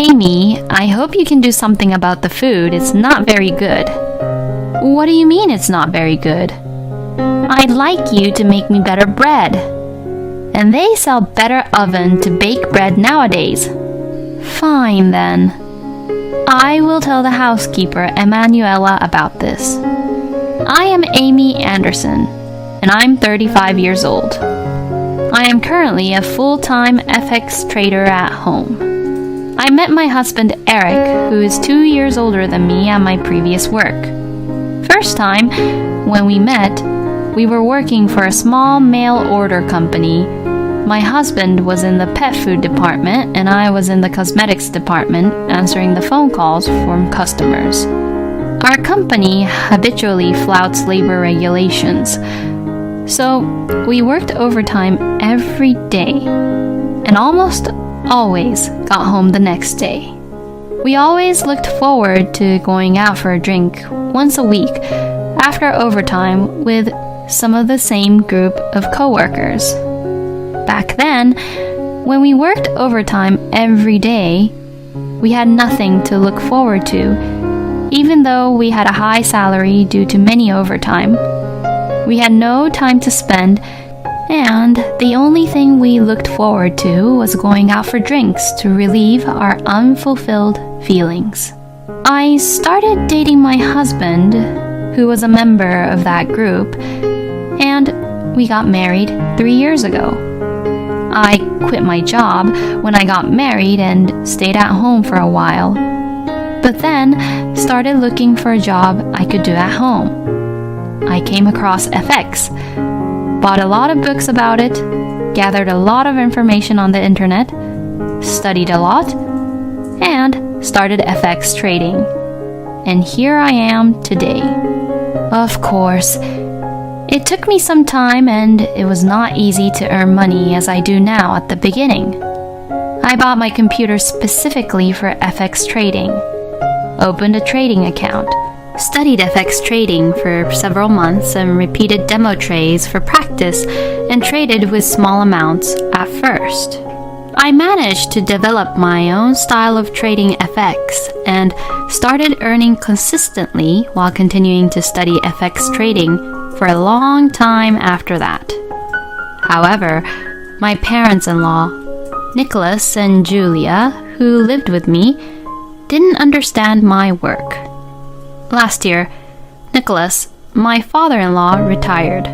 Amy, I hope you can do something about the food. It's not very good. What do you mean it's not very good? I'd like you to make me better bread. And they sell better oven to bake bread nowadays. Fine then. I will tell the housekeeper, Emanuela, about this. I am Amy Anderson, and I'm 35 years old. I am currently a full-time FX trader at home. I met my husband Eric, who is 2 years older than me at my previous work. First time, when we met, we were working for a small mail order company. My husband was in the pet food department and I was in the cosmetics department answering the phone calls from customers. Our company habitually flouts labor regulations, so we worked overtime every day and almost always got home the next day. We always looked forward to going out for a drink once a week after overtime with some of the same group of coworkers. Back then, when we worked overtime every day, we had nothing to look forward to. Even though we had a high salary due to many overtime, we had no time to spend, and the only thing we looked forward to was going out for drinks to relieve our unfulfilled feelings. I started dating my husband, who was a member of that group, and we got married 3 years ago. I quit my job when I got married and stayed at home for a while, but then started looking for a job I could do at home. I came across FX, bought a lot of books about it, gathered a lot of information on the internet, studied a lot, and started FX trading. And here I am today. Of course, it took me some time and it was not easy to earn money as I do now at the beginning. I bought my computer specifically for FX trading, opened a trading account, studied FX trading for several months and repeated demo trades for practice and traded with small amounts at first. I managed to develop my own style of trading FX and started earning consistently while continuing to study FX trading for a long time after that. However, my parents-in-law, Nicholas and Julia, who lived with me, didn't understand my work. Last year, Nicholas, my father-in-law, retired.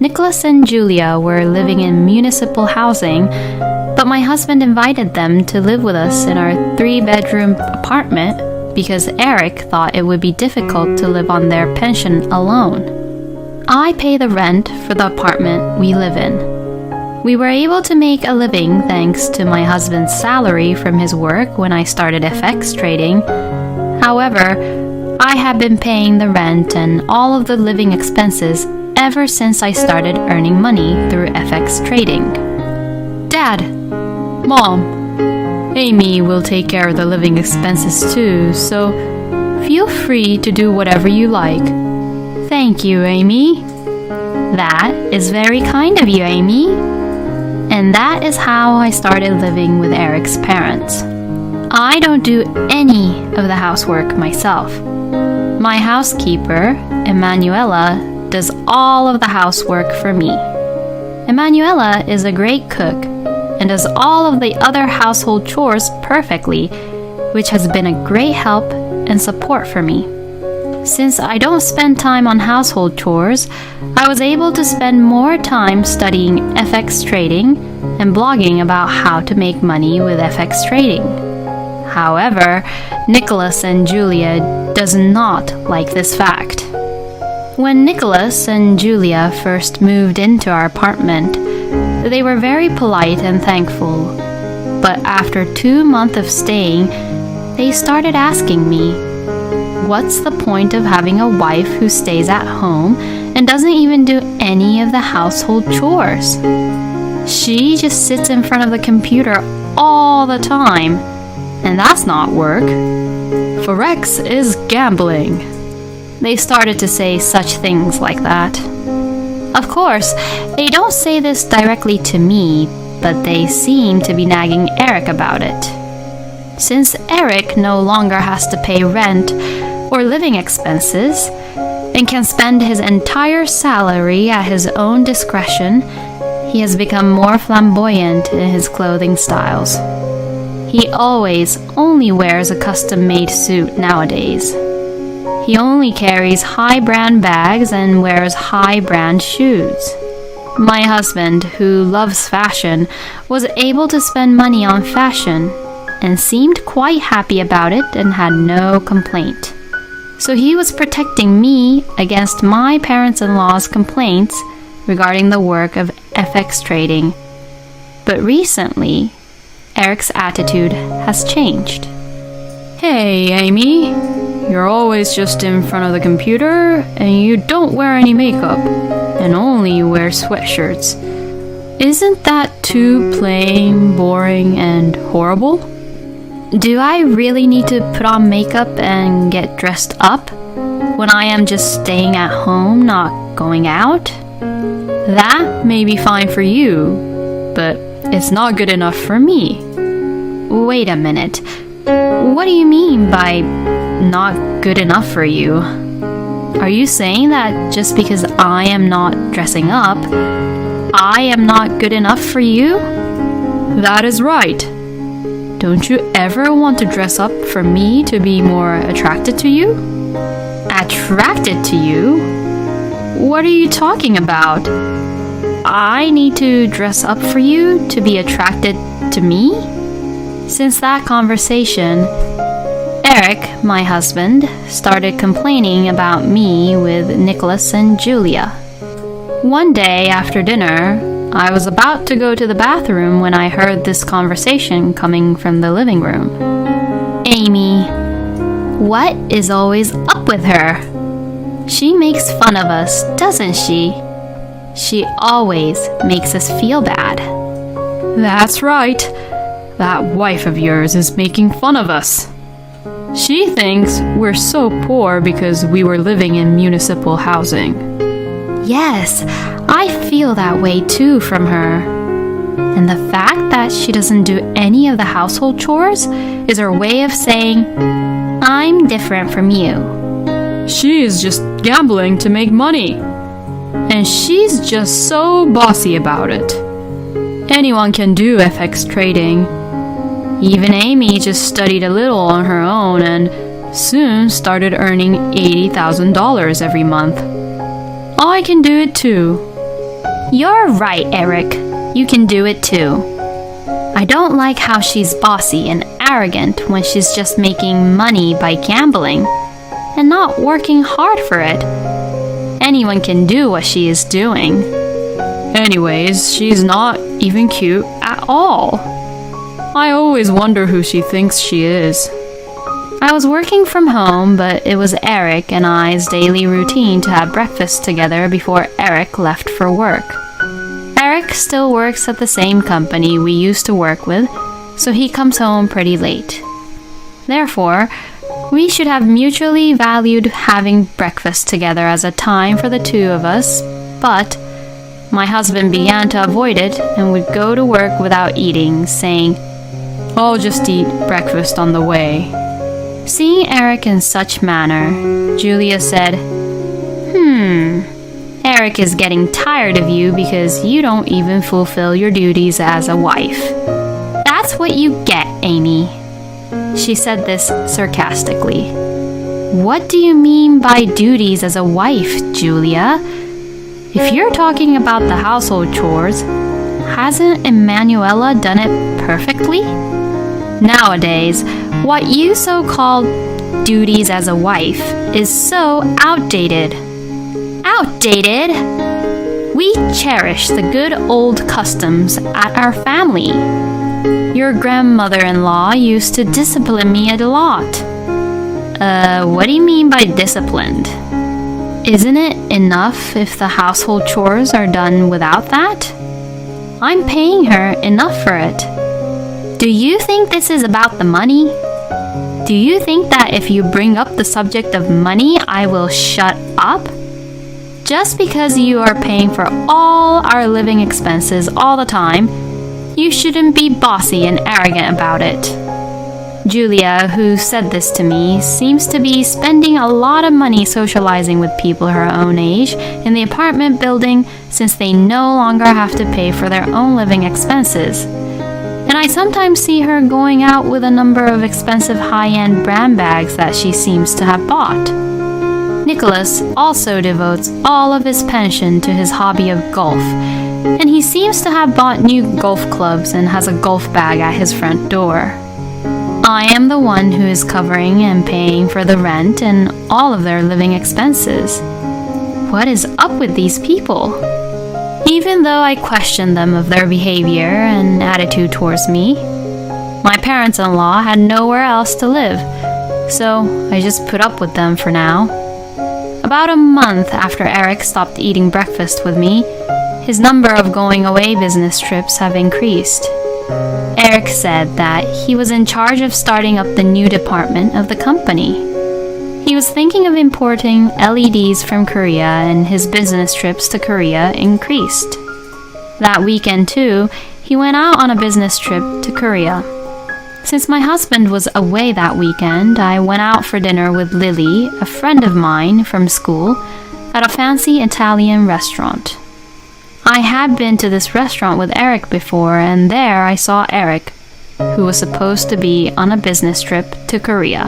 Nicholas and Julia were living in municipal housing, but my husband invited them to live with us in our 3-bedroom apartment because Eric thought it would be difficult to live on their pension alone. I pay the rent for the apartment we live in. We were able to make a living thanks to my husband's salary from his work when I started FX trading. However, I have been paying the rent and all of the living expenses ever since I started earning money through FX trading. Dad, Mom, Amy will take care of the living expenses too, so feel free to do whatever you like. Thank you, Amy. That is very kind of you, Amy. And that is how I started living with Eric's parents. I don't do any of the housework myself. My housekeeper, Emanuela, does all of the housework for me. Emanuela is a great cook and does all of the other household chores perfectly, which has been a great help and support for me. Since I don't spend time on household chores, I was able to spend more time studying FX trading and blogging about how to make money with FX trading. However, Nicholas and Julia does not like this fact. When Nicholas and Julia first moved into our apartment, they were very polite and thankful. But after 2 months of staying, they started asking me, what's the point of having a wife who stays at home and doesn't even do any of the household chores? She just sits in front of the computer all the time, and that's not work. Forex is gambling. They started to say such things like that. Of course, they don't say this directly to me, but they seem to be nagging Eric about it. Since Eric no longer has to pay rent or living expenses and can spend his entire salary at his own discretion, he has become more flamboyant in his clothing styles. He always only wears a custom-made suit nowadays. He only carries high-brand bags and wears high-brand shoes. My husband, who loves fashion, was able to spend money on fashion and seemed quite happy about it and had no complaint. So he was protecting me against my parents-in-law's complaints regarding the work of FX trading. But recently, Eric's attitude has changed. Hey, Amy, you're always just in front of the computer and you don't wear any makeup and only wear sweatshirts. Isn't that too plain, boring, and horrible? Do I really need to put on makeup and get dressed up when I am just staying at home, not going out? That may be fine for you, but it's not good enough for me. Wait a minute. What do you mean by not good enough for you? Are you saying that just because I am not dressing up, I am not good enough for you? That is right. Don't you ever want to dress up for me to be more attracted to you? Attracted to you? What are you talking about? I need to dress up for you to be attracted to me? Since that conversation, Eric, my husband, started complaining about me with Nicholas and Julia. One day after dinner, I was about to go to the bathroom when I heard this conversation coming from the living room. Amy, what is always up with her? She makes fun of us, doesn't she? She always makes us feel bad. That's right. That wife of yours is making fun of us. She thinks we're so poor because we were living in municipal housing. Yes, I feel that way too from her. And the fact that she doesn't do any of the household chores is her way of saying, I'm different from you. She is just gambling to make money. And she's just so bossy about it. Anyone can do FX trading. Even Amy just studied a little on her own and soon started earning $80,000 every month. I can do it too. You're right, Eric. You can do it too. I don't like how she's bossy and arrogant when she's just making money by gambling and not working hard for it. Anyone can do what she is doing. Anyways, she's not even cute at all. I always wonder who she thinks she is. I was working from home, but it was Eric and I's daily routine to have breakfast together before Eric left for work. Eric still works at the same company we used to work with, so he comes home pretty late. Therefore, we should have mutually valued having breakfast together as a time for the two of us, but my husband began to avoid it and would go to work without eating, saying, I'll just eat breakfast on the way. Seeing Eric in such manner, Julia said, Eric is getting tired of you because you don't even fulfill your duties as a wife. That's what you get, Amy. She said this sarcastically. What do you mean by duties as a wife, Julia? If you're talking about the household chores, hasn't Emanuela done it perfectly? Nowadays, what you so-called duties as a wife is so outdated. Outdated? We cherish the good old customs at our family. Your grandmother-in-law used to discipline me a lot. What do you mean by disciplined? Isn't it enough if the household chores are done without that? I'm paying her enough for it. Do you think this is about the money? Do you think that if you bring up the subject of money, I will shut up? Just because you are paying for all our living expenses all the time, you shouldn't be bossy and arrogant about it. Julia, who said this to me, seems to be spending a lot of money socializing with people her own age in the apartment building since they no longer have to pay for their own living expenses. And I sometimes see her going out with a number of expensive high-end brand bags that she seems to have bought. Nicholas also devotes all of his pension to his hobby of golf, and he seems to have bought new golf clubs and has a golf bag at his front door. I am the one who is covering and paying for the rent and all of their living expenses. What is up with these people? Even though I question them of their behavior and attitude towards me, my parents-in-law had nowhere else to live, so I just put up with them for now. About a month after Eric stopped eating breakfast with me, his number of going away business trips have increased. Eric said that he was in charge of starting up the new department of the company. He was thinking of importing LEDs from Korea, and his business trips to Korea increased. That weekend, too, he went out on a business trip to Korea. Since my husband was away that weekend, I went out for dinner with Lily, a friend of mine from school, at a fancy Italian restaurant. I had been to this restaurant with Eric before, and there I saw Eric, who was supposed to be on a business trip to Korea.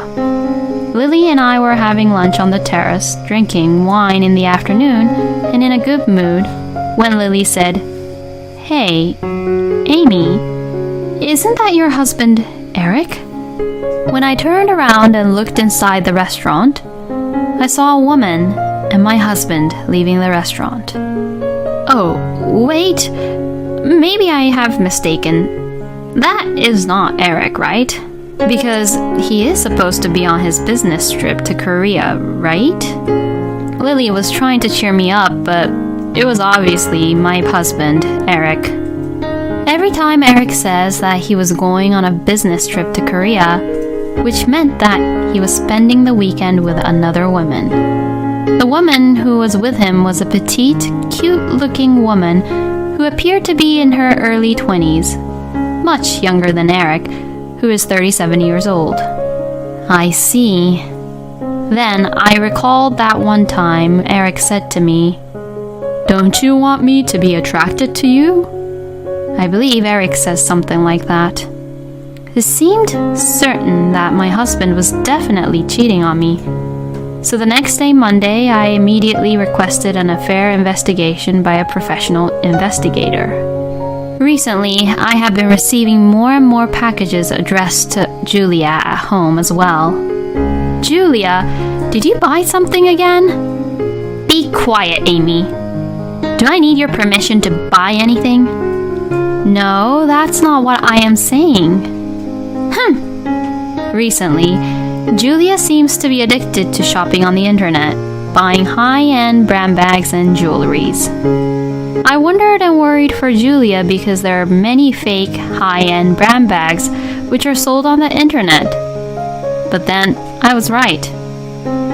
Lily and I were having lunch on the terrace, drinking wine in the afternoon, and in a good mood, when Lily said, "Hey, Amy, isn't that your husband, Eric?" When I turned around and looked inside the restaurant, I saw a woman and my husband leaving the restaurant. Oh, wait, maybe I have mistaken. That is not Eric, right? Because he is supposed to be on his business trip to Korea, right? Lily was trying to cheer me up, but it was obviously my husband, Eric. Every time Eric says that he was going on a business trip to Korea, which meant that he was spending the weekend with another woman. The woman who was with him was a petite, cute-looking woman who appeared to be in her early 20s, much younger than Eric, who is 37 years old. I see. Then I recalled that one time Eric said to me, "Don't you want me to be attracted to you?" I believe Eric says something like that. It seemed certain that my husband was definitely cheating on me. So the next day, Monday, I immediately requested an affair investigation by a professional investigator. Recently, I have been receiving more and more packages addressed to Julia at home as well. Julia, did you buy something again? Be quiet, Amy. Do I need your permission to buy anything? No, that's not what I am saying. Recently, Julia seems to be addicted to shopping on the internet, buying high-end brand bags and jewelries. I wondered and worried for Julia because there are many fake high-end brand bags which are sold on the internet. But then, I was right.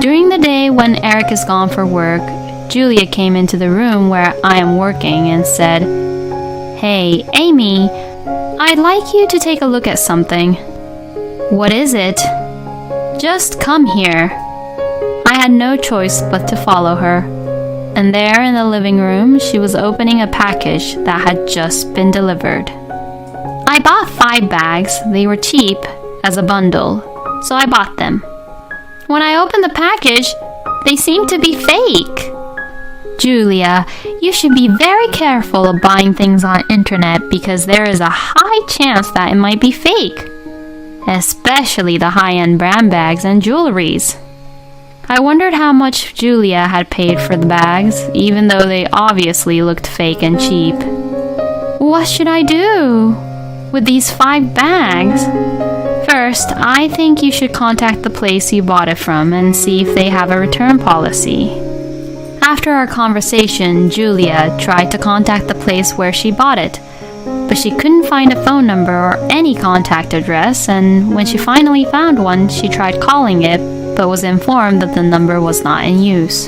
During the day when Eric is gone for work, Julia came into the room where I am working and said, "Hey, Amy, I'd like you to take a look at something." "What is it?" "Just come here." I had no choice but to follow her. And there in the living room, she was opening a package that had just been delivered. I bought 5 bags. They were cheap as a bundle, so I bought them. When I opened the package, they seemed to be fake. Julia, you should be very careful of buying things on internet because there is a high chance that it might be fake, especially the high-end brand bags and jewelries. I wondered how much Julia had paid for the bags, even though they obviously looked fake and cheap. What should I do with these 5 bags? First, I think you should contact the place you bought it from and see if they have a return policy. After our conversation, Julia tried to contact the place where she bought it, but she couldn't find a phone number or any contact address, and when she finally found one, she tried calling it, but was informed that the number was not in use.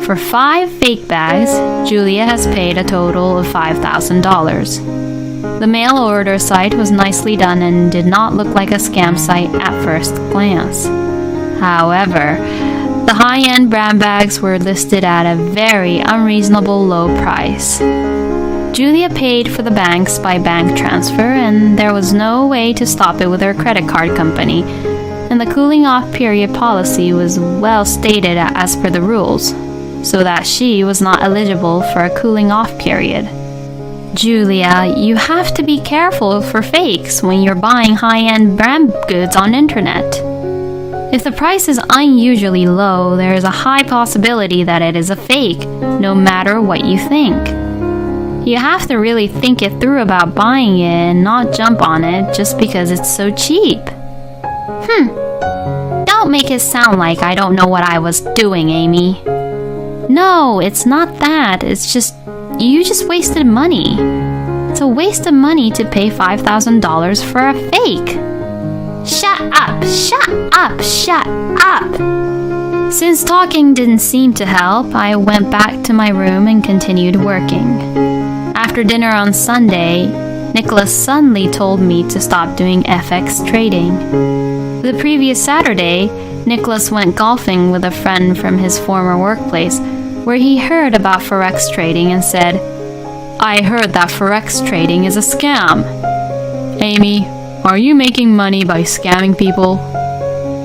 For 5 fake bags, Julia has paid a total of $5,000. The mail order site was nicely done and did not look like a scam site at first glance. However, the high-end brand bags were listed at a very unreasonable low price. Julia paid for the bags by bank transfer, and there was no way to stop it with her credit card company, and the cooling off period policy was well stated as per the rules, so that she was not eligible for a cooling off period. Julia, you have to be careful for fakes when you're buying high-end brand goods on internet. If the price is unusually low, there is a high possibility that it is a fake, no matter what you think. You have to really think it through about buying it and not jump on it just because it's so cheap. Don't make it sound like I don't know what I was doing, Amy. No, it's not that. It's just, you just wasted money. It's a waste of money to pay $5,000 for a fake. Shut up, shut up, shut up. Since talking didn't seem to help, I went back to my room and continued working. After dinner on Sunday, Nicholas suddenly told me to stop doing FX trading. The previous Saturday, Nicholas went golfing with a friend from his former workplace, where he heard about Forex trading and said, "I heard that Forex trading is a scam." Amy, are you making money by scamming people?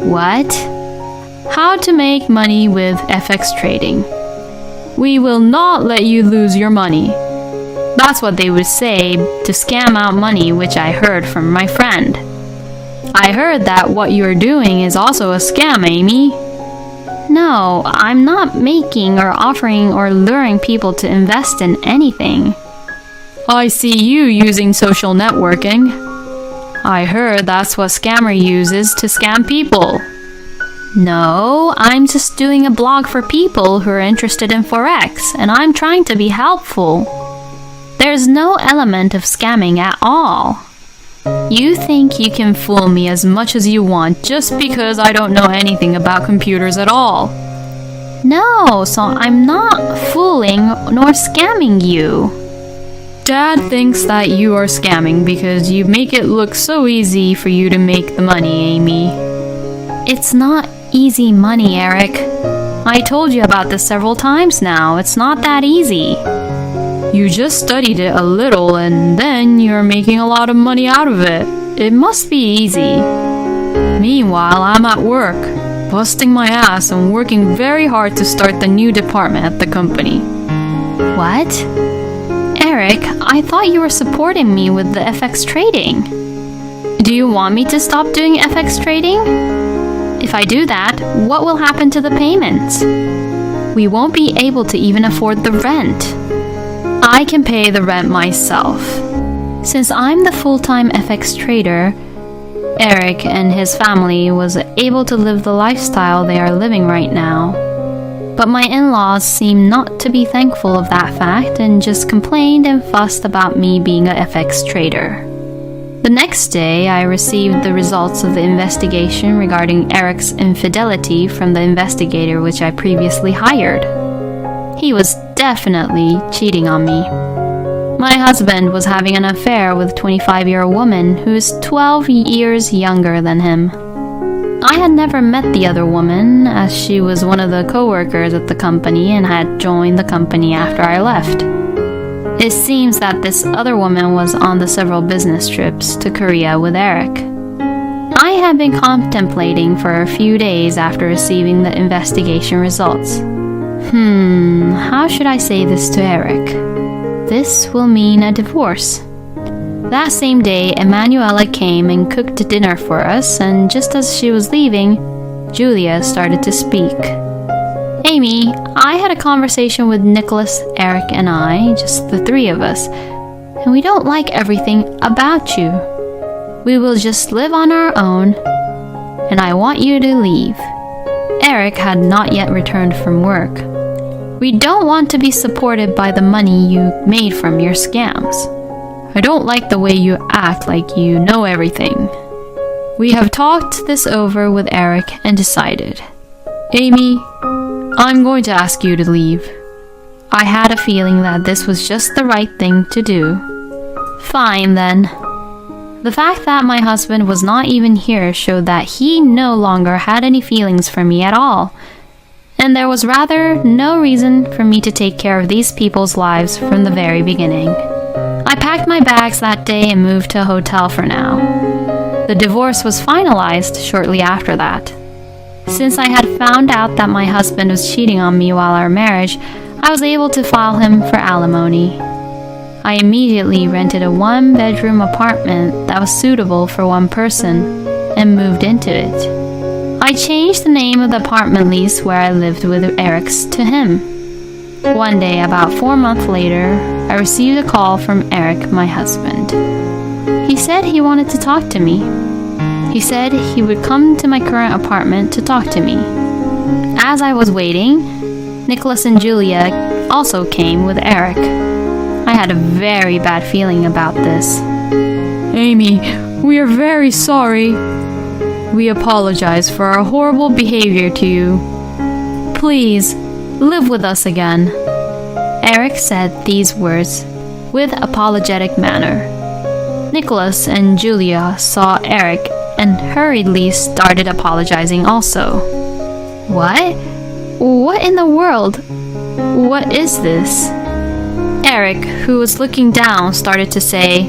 What? How to make money with FX trading. We will not let you lose your money. That's what they would say to scam out money, which I heard from my friend. I heard that what you're doing is also a scam, Amy. No, I'm not making or offering or luring people to invest in anything. I see you using social networking. I heard that's what scammer uses to scam people. No, I'm just doing a blog for people who are interested in Forex, and I'm trying to be helpful. There's no element of scamming at all. You think you can fool me as much as you want just because I don't know anything about computers at all. No, so I'm not fooling nor scamming you. Dad thinks that you are scamming because you make it look so easy for you to make the money, Amy. It's not easy money, Eric. I told you about this several times now. It's not that easy. You just studied it a little and then you're making a lot of money out of it. It must be easy. Meanwhile, I'm at work, busting my ass and working very hard to start the new department at the company. What? Eric, I thought you were supporting me with the FX trading. Do you want me to stop doing FX trading? If I do that, what will happen to the payments? We won't be able to even afford the rent. I can pay the rent myself. Since I'm the full-time FX trader, Eric and his family was able to live the lifestyle they are living right now. But my in-laws seemed not to be thankful of that fact and just complained and fussed about me being a FX trader. The next day, I received the results of the investigation regarding Eric's infidelity from the investigator which I previously hired. He was definitely cheating on me. My husband was having an affair with a 25-year-old woman who is 12 years younger than him. I had never met the other woman, as she was one of the co-workers at the company and had joined the company after I left. It seems that this other woman was on the several business trips to Korea with Eric. I had been contemplating for a few days after receiving the investigation results. How should I say this to Eric? This will mean a divorce. That same day, Emanuela came and cooked dinner for us, and just as she was leaving, Julia started to speak. Amy, I had a conversation with Nicholas, Eric, and I, just the three of us, and we don't like everything about you. We will just live on our own, and I want you to leave. Eric had not yet returned from work. We don't want to be supported by the money you made from your scams. I don't like the way you act like you know everything. We have talked this over with Eric and decided. Amy, I'm going to ask you to leave. I had a feeling that this was just the right thing to do. Fine then. The fact that my husband was not even here showed that he no longer had any feelings for me at all, and there was rather no reason for me to take care of these people's lives from the very beginning. I packed my bags that day and moved to a hotel for now. The divorce was finalized shortly after that. Since I had found out that my husband was cheating on me while our marriage, I was able to file him for alimony. I immediately rented a one-bedroom apartment that was suitable for one person and moved into it. I changed the name of the apartment lease where I lived with Eric's to him. One day, about 4 months later, I received a call from Eric, my husband. He said he wanted to talk to me. He said he would come to my current apartment to talk to me. As I was waiting, Nicholas and Julia also came with Eric. I had a very bad feeling about this. Amy, we are very sorry. We apologize for our horrible behavior to you. Please, live with us again. Eric said these words with apologetic manner. Nicholas and Julia saw Eric and hurriedly started apologizing also. What? What in the world? What is this? Eric, who was looking down, started to say,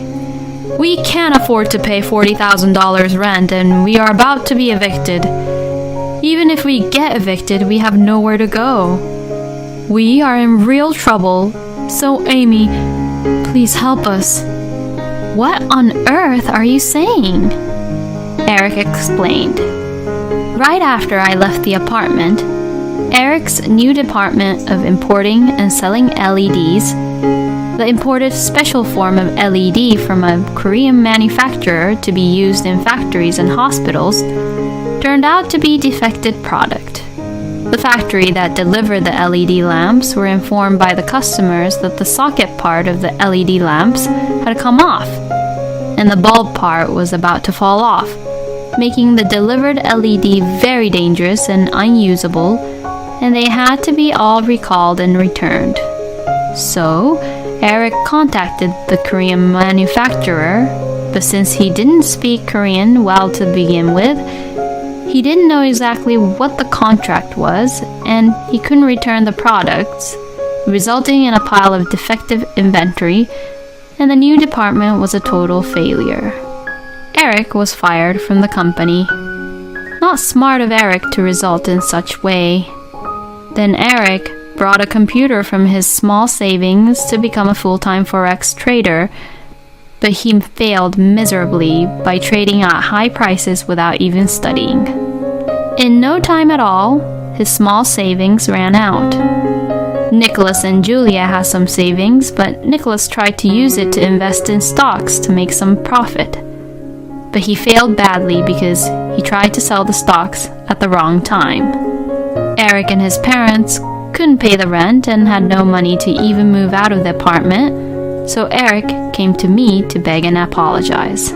"We can't afford to pay $40,000 rent and we are about to be evicted. Even if we get evicted, we have nowhere to go. We are in real trouble, so Amy, please help us." What on earth are you saying? Eric explained. Right after I left the apartment, Eric's new department of importing and selling LEDs, the imported special form of LED from a Korean manufacturer to be used in factories and hospitals, turned out to be defective product. The factory that delivered the LED lamps were informed by the customers that the socket part of the LED lamps had come off, and the bulb part was about to fall off, making the delivered LED very dangerous and unusable, and they had to be all recalled and returned. So, Eric contacted the Korean manufacturer, but since he didn't speak Korean well to begin with, he didn't know exactly what the contract was, and he couldn't return the products, resulting in a pile of defective inventory, and the new department was a total failure. Eric was fired from the company. Not smart of Eric to result in such way. Then Eric brought a computer from his small savings to become a full-time Forex trader, but he failed miserably by trading at high prices without even studying. In no time at all, his small savings ran out. Nicholas and Julia had some savings, but Nicholas tried to use it to invest in stocks to make some profit. But he failed badly because he tried to sell the stocks at the wrong time. Eric and his parents couldn't pay the rent and had no money to even move out of the apartment, so Eric came to me to beg and apologize.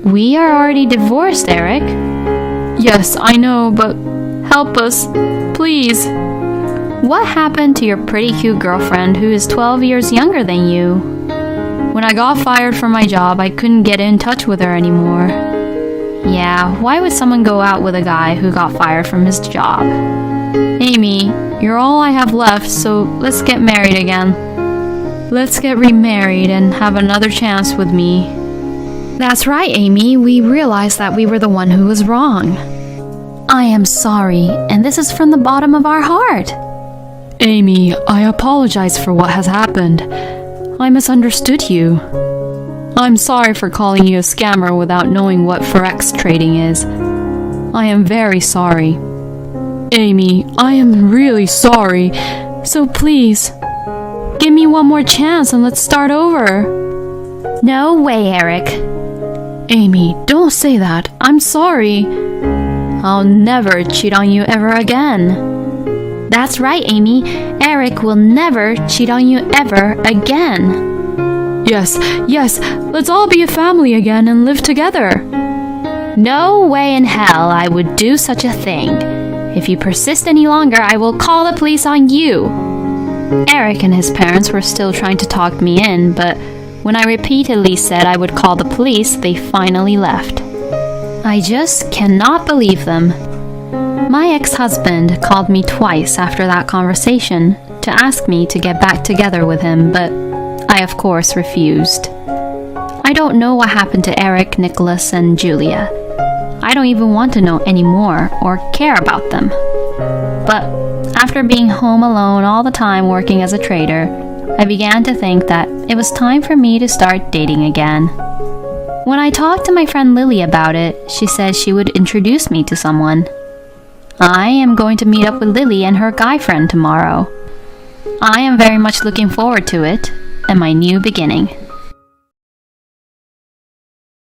We are already divorced, Eric. Yes, I know, but help us, please. What happened to your pretty cute girlfriend who is 12 years younger than you? When I got fired from my job, I couldn't get in touch with her anymore. Yeah, why would someone go out with a guy who got fired from his job? Amy, you're all I have left, so let's get married again. Let's get remarried and have another chance with me. That's right, Amy. We realized that we were the one who was wrong. I am sorry, and this is from the bottom of our heart. Amy, I apologize for what has happened. I misunderstood you. I'm sorry for calling you a scammer without knowing what Forex trading is. I am very sorry. Amy, I am really sorry. So please, give me one more chance and let's start over. No way, Eric. Amy, don't say that. I'm sorry. I'll never cheat on you ever again. That's right, Amy. Eric will never cheat on you ever again. Yes, let's all be a family again and live together. No way in hell I would do such a thing. If you persist any longer, I will call the police on you. Eric and his parents were still trying to talk me in, but When I repeatedly said I would call the police, they finally left. I just cannot believe them. My ex-husband called me twice after that conversation to ask me to get back together with him, but I of course refused. I don't know what happened to Eric, Nicholas, and Julia. I don't even want to know anymore or care about them. But after being home alone all the time working as a trader, I began to think that it was time for me to start dating again. When I talked to my friend Lily about it, she said she would introduce me to someone. I am going to meet up with Lily and her guy friend tomorrow. I am very much looking forward to it and my new beginning.